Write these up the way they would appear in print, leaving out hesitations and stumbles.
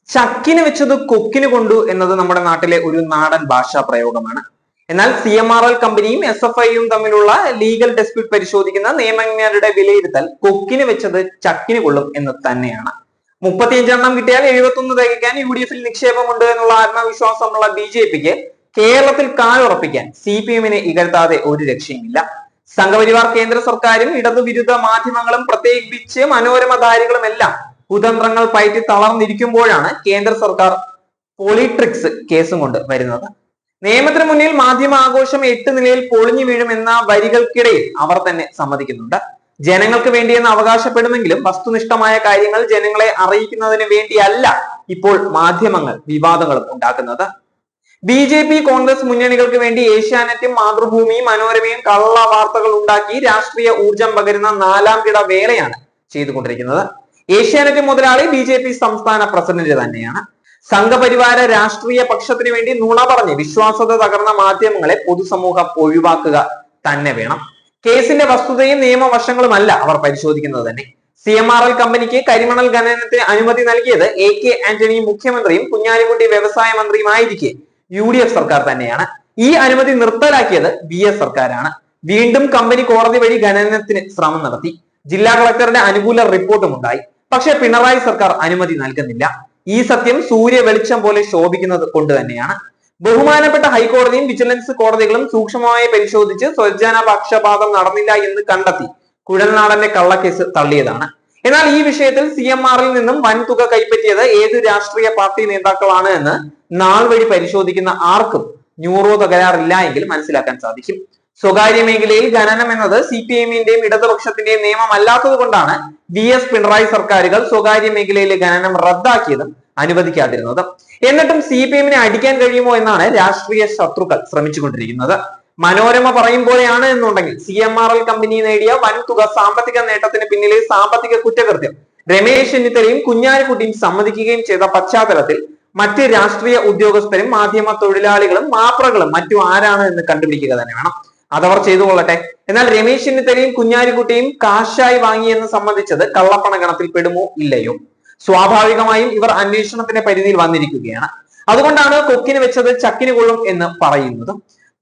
ചക്കിന് വെച്ചത് കൊക്കിന് കൊണ്ടു എന്നത് നമ്മുടെ നാട്ടിലെ ഒരു നാടൻ ഭാഷാ പ്രയോഗമാണ്. എന്നാൽ CMRL കമ്പനിയും SFIയും തമ്മിലുള്ള ലീഗൽ ഡിസ്പ്യൂട്ട് പരിശോധിക്കുന്ന നിയമജ്ഞരുടെ വിലയിരുത്തൽ കൊക്കിന് വെച്ചത് ചക്കിന് കൊള്ളും എന്ന് തന്നെയാണ്. 35 കിട്ടിയാൽ 71 തികയ്ക്കാൻ UDF-ൽ നിക്ഷേപമുണ്ട് എന്നുള്ള ആത്മവിശ്വാസമുള്ള BJPക്ക് കേരളത്തിൽ കാലുറപ്പിക്കാൻ CPM-നെ ഇകഴ്ത്താതെ ഒരു രക്ഷയുമില്ല. സംഘപരിവാർ കേന്ദ്ര സർക്കാരും ഇടതുവിരുദ്ധ മാധ്യമങ്ങളും പ്രത്യേകിച്ച് മനോരമധാരികളും എല്ലാം കുതന്ത്രങ്ങൾ പയറ്റി തളർന്നിരിക്കുമ്പോഴാണ് കേന്ദ്ര സർക്കാർ പോളിട്രിക്സ് കേസും കൊണ്ട് വരുന്നത്. നിയമത്തിന് മുന്നിൽ മാധ്യമ ആഘോഷം 8 നിലയിൽ പൊളിഞ്ഞു വീഴുമെന്ന വരികൾക്കിടയിൽ അവർ തന്നെ സമ്മതിക്കുന്നുണ്ട്. ജനങ്ങൾക്ക് വേണ്ടിയെന്ന് അവകാശപ്പെടുമെങ്കിലും വസ്തുനിഷ്ഠമായ കാര്യങ്ങൾ ജനങ്ങളെ അറിയിക്കുന്നതിന് വേണ്ടിയല്ല ഇപ്പോൾ മാധ്യമങ്ങൾ വിവാദങ്ങളും ഉണ്ടാക്കുന്നത്. BJP കോൺഗ്രസ് മുന്നണികൾക്ക് വേണ്ടി ഏഷ്യാനെറ്റും മാതൃഭൂമിയും മനോരമയും കള്ള വാർത്തകൾ ഉണ്ടാക്കി രാഷ്ട്രീയ ഊർജം പകരുന്ന 4ാം കിട വേലയാണ് ചെയ്തുകൊണ്ടിരിക്കുന്നത്. ഏഷ്യാനെറ്റ് മുതലാളി BJP സംസ്ഥാന പ്രസിഡന്റ് തന്നെയാണ്. സംഘപരിവാര രാഷ്ട്രീയ പക്ഷത്തിന് വേണ്ടി നുണ പറഞ്ഞ് വിശ്വാസത തകർന്ന മാധ്യമങ്ങളെ പൊതുസമൂഹം ഒഴിവാക്കുക തന്നെ വേണം. കേസിന്റെ വസ്തുതയും നിയമവശങ്ങളുമല്ല അവർ പരിശോധിക്കുന്നത് തന്നെ. CMRL കമ്പനിക്ക് കരിമണൽ ഖനനത്തിന് അനുമതി നൽകിയത് AK ആന്റണി മുഖ്യമന്ത്രിയും കുഞ്ഞാലിക്കുട്ടി വ്യവസായ മന്ത്രിയുമായിരിക്കെ UDF സർക്കാർ തന്നെയാണ്. ഈ അനുമതി നിർത്തലാക്കിയത് VS സർക്കാരാണ്. വീണ്ടും കമ്പനി കോടതി വഴി ഖനനത്തിന് ശ്രമം നടത്തി. ജില്ലാ കളക്ടറുടെ അനുകൂല റിപ്പോർട്ടും ഉണ്ടായി. പക്ഷെ പിണറായി സർക്കാർ അനുമതി നൽകുന്നില്ല. ഈ സത്യം സൂര്യ വെളിച്ചം പോലെ ശോഭിക്കുന്നത് കൊണ്ട് തന്നെയാണ്. ബഹുമാനപ്പെട്ട ഹൈക്കോടതിയും വിജിലൻസ് കോടതികളും സൂക്ഷ്മമായി പരിശോധിച്ച് സ്വജനപക്ഷപാതം നടന്നില്ല എന്ന് കണ്ടെത്തി കുഴൽനാടന്റെ കള്ളക്കേസ് തള്ളിയതാണ്. എന്നാൽ ഈ വിഷയത്തിൽ CMRL നിന്നും വൻതുക കൈപ്പറ്റിയത് ഏതു രാഷ്ട്രീയ പാർട്ടി നേതാക്കളാണ് എന്ന് നാൾ വഴി പരിശോധിക്കുന്ന ആർക്കും ന്യൂറോ തകരാറില്ല എങ്കിൽ മനസ്സിലാക്കാൻ സാധിക്കും. സ്വകാര്യ മേഖലയിൽ ഖനനം എന്നത് CPM-ന്റെയും ഇടതുപക്ഷത്തിന്റെയും നിയമമല്ലാത്തത് കൊണ്ടാണ് VS പിണറായി സർക്കാരുകൾ സ്വകാര്യ മേഖലയിലെ ഖനനം റദ്ദാക്കിയതും അനുവദിക്കാതിരുന്നതും. എന്നിട്ടും CPM-നെ അടിക്കാൻ കഴിയുമോ എന്നാണ് രാഷ്ട്രീയ ശത്രുക്കൾ ശ്രമിച്ചുകൊണ്ടിരിക്കുന്നത്. മനോരമ പറയും പോലെയാണ് എന്നുണ്ടെങ്കിൽ CMRL കമ്പനി നേടിയ വൻതുക സാമ്പത്തിക നേട്ടത്തിന് പിന്നിലെ സാമ്പത്തിക കുറ്റകൃത്യം രമേശ് ചെന്നിത്തലയും കുഞ്ഞാലിക്കുട്ടിയും സമ്മതിക്കുകയും ചെയ്ത പശ്ചാത്തലത്തിൽ മറ്റ് രാഷ്ട്രീയ ഉദ്യോഗസ്ഥരും മാധ്യമ തൊഴിലാളികളും മാപ്രകളും മറ്റു ആരാണ് എന്ന് കണ്ടുപിടിക്കുക തന്നെ വേണം. അതവർ ചെയ്തുകൊള്ളട്ടെ. എന്നാൽ രമേശ് ചെന്നിത്തലയും കുഞ്ഞാലിക്കുട്ടിയും കാശായി വാങ്ങിയെന്ന് സംബന്ധിച്ചത് കള്ളപ്പണ ഗണത്തിൽ പെടുമോ ഇല്ലയോ? സ്വാഭാവികമായും ഇവർ അന്വേഷണത്തിന്റെ പരിധിയിൽ വന്നിരിക്കുകയാണ്. അതുകൊണ്ടാണ് കൊക്കിന് വെച്ചത് ചക്കിന് കൊള്ളും എന്ന് പറയുന്നത്.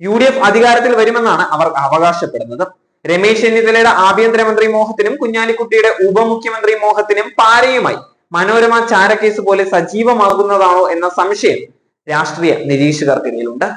UDF അധികാരത്തിൽ വരുമെന്നാണ് അവർ അവകാശപ്പെടുന്നത്. രമേശ് ചെന്നിത്തലയുടെ ആഭ്യന്തരമന്ത്രി മോഹത്തിനും കുഞ്ഞാലിക്കുട്ടിയുടെ ഉപമുഖ്യമന്ത്രി മോഹത്തിനും പാരയുമായി മനോരമ ചാരക്കേസ് പോലെ സജീവമാകുന്നതാണോ എന്ന സംശയം രാഷ്ട്രീയ നിരീക്ഷകർക്കിടയിലുണ്ട്.